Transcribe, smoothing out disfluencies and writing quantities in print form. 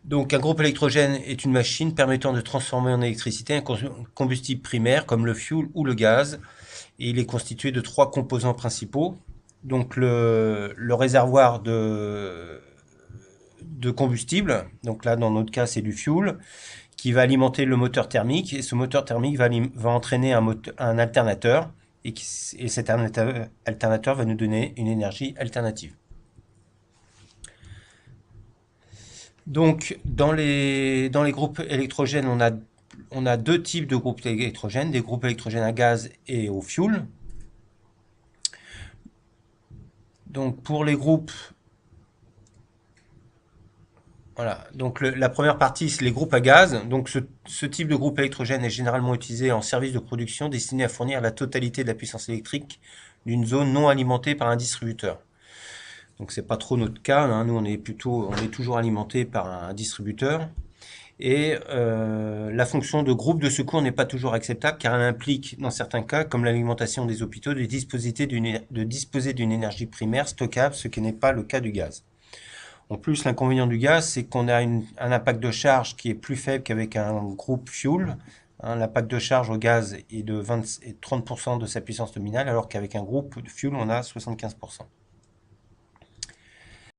Donc un groupe électrogène est une machine permettant de transformer en électricité un combustible primaire comme le fioul ou le gaz. Et il est constitué de trois composants principaux. Donc le réservoir de combustible, donc là dans notre cas c'est du fuel, qui va alimenter le moteur thermique, et ce moteur thermique va entraîner un alternateur, et cet alternateur va nous donner une énergie alternative. Donc dans les groupes électrogènes, on a deux types de groupes électrogènes, des groupes électrogènes à gaz et au fuel. Donc pour les groupes, voilà, donc la première partie, c'est les groupes à gaz. Donc ce type de groupe électrogène est généralement utilisé en service de production destiné à fournir la totalité de la puissance électrique d'une zone non alimentée par un distributeur. Donc c'est pas trop notre cas, hein. Nous on est toujours alimenté par un distributeur. Et la fonction de groupe de secours n'est pas toujours acceptable car elle implique, dans certains cas, comme l'alimentation des hôpitaux, de disposer d'une énergie primaire stockable, ce qui n'est pas le cas du gaz. En plus, l'inconvénient du gaz, c'est qu'on a un impact de charge qui est plus faible qu'avec un groupe fuel. Hein, l'impact de charge au gaz est de 30% de sa puissance nominale, alors qu'avec un groupe fuel, on a 75%.